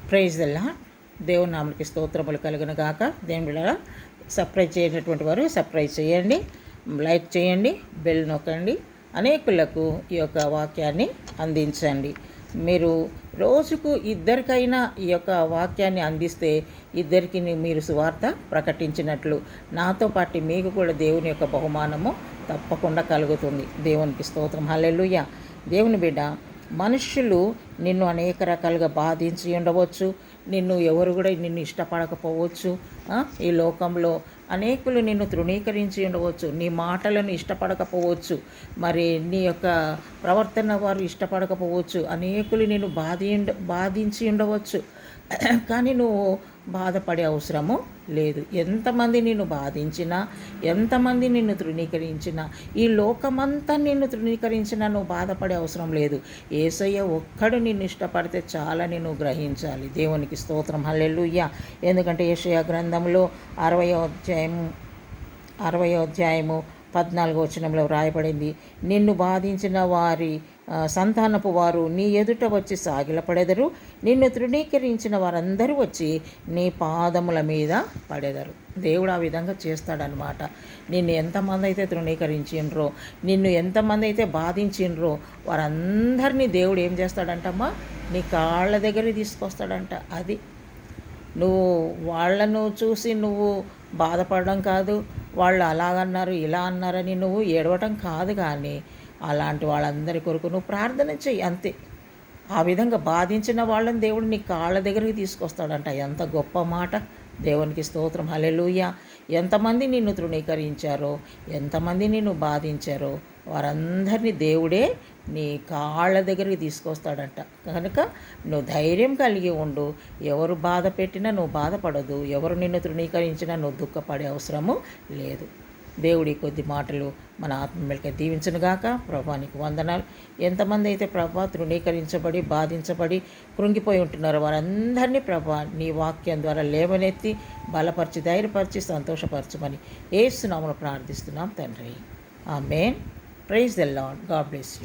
Praise దల్లా దేవుని నామనికి స్తోత్రములు కలుగును గాక. దేవుని బిడ్డలారా, సబ్స్క్రైబ్ చేయనటువంటి వారు సబ్స్క్రైబ్ చేయండి, లైక్ చేయండి, బెల్ నొక్కండి, అనేకులకు ఈ యొక్క వాక్యాన్ని అందించండి. మీరు రోజుకు ఇద్దరికైనా ఈ యొక్క వాక్యాన్ని అందిస్తే ఇద్దరికి మీరు సువార్త ప్రకటించినట్లు, నాతో పాటు మీకు కూడా దేవుని యొక్క బహుమానము తప్పకుండా కలుగుతుంది. దేవునికి స్తోత్రం. హల్లెలూయా. దేవుని బిడ్డ, మనుషులు నిన్ను అనేక రకాలుగా బాధించి ఉండవచ్చు. ఎవరు కూడా నిన్ను ఇష్టపడకపోవచ్చు. ఈ లోకంలో అనేకులు నిన్ను తృణీకరించి ఉండవచ్చు, నీ మాటలను ఇష్టపడకపోవచ్చు, మరి నీ యొక్క ప్రవర్తన వారు ఇష్టపడకపోవచ్చు, అనేకులు నిన్ను బాధించి ఉండవచ్చు. కానీ నువ్వు బాధపడే అవసరము లేదు. ఎంతమంది నిన్ను బాధించినా, ఎంతమంది నిన్ను తృణీకరించినా, ఈ లోకమంతా నిన్ను తృణీకరించినా నువ్వు బాధపడే అవసరం లేదు. యేసయ్య ఒక్కడు నిన్ను ఇష్టపడితే చాలా నేను గ్రహించాలి. దేవునికి స్తోత్రం. హల్లెలూయా. ఎందుకంటే యెషయా గ్రంథంలో 60వ అధ్యాయము 14వ వచనంలో వ్రాయబడింది, నిన్ను బాధించిన వారి సంతానపు వారు నీ ఎదుట వచ్చి సాగిలపడెదరు, నిన్ను తృణీకరించిన వారందరూ వచ్చి నీ పాదముల మీద పడెదరు. దేవుడు ఆ విధంగా చేస్తాడనమాట. నిన్ను ఎంతమంది అయితే తృణీకరించిండ్రో, నిన్ను ఎంతమంది అయితే బాధించిండ్రో వారందరినీ దేవుడు ఏం చేస్తాడంటమ్మా, నీ కాళ్ళ దగ్గరికి తీసుకొస్తాడంట. అది నువ్వు వాళ్ళను చూసి నువ్వు బాధపడడం కాదు, వాళ్ళు అలాగన్నారు ఇలా అన్నారని నువ్వు ఏడవటం కాదు, కానీ అలాంటి వాళ్ళందరి కొరకు నువ్వు ప్రార్థన చెయ్యి, అంతే. ఆ విధంగా బాధించిన వాళ్ళని దేవుడు నీ కాళ్ళ దగ్గరికి తీసుకొస్తాడంట. ఎంత గొప్ప మాట. దేవునికి స్తోత్రం. హల్లెలూయా. ఎంతమంది నిన్ను తృణీకరించారో, ఎంతమంది నిన్ను బాధించారో వారందరినీ దేవుడే నీ కాళ్ళ దగ్గరికి తీసుకొస్తాడంట. కనుక నువ్వు ధైర్యం కలిగి ఉండు. ఎవరు బాధ పెట్టినా నువ్వు బాధపడదు, ఎవరు నిన్ను తృణీకరించినా నువ్వు దుఃఖపడే అవసరము లేదు. దేవుడి కొద్ది మాటలు మన ఆత్మీయులకి దీవించునుగాక. ప్రభానికి వందనాలు. ఎంతమంది అయితే ప్రభా తృణీకరించబడి బాధించబడి కృంగిపోయి ఉంటున్నారో వారందరినీ ప్రభా నీ వాక్యం ద్వారా లేవనెత్తి బలపరిచి ధైర్యపరిచి సంతోషపరచమని యేసు నామములో ప్రార్థిస్తున్నాం తండ్రి. ఆమేన్. Praise the lord. God bless you.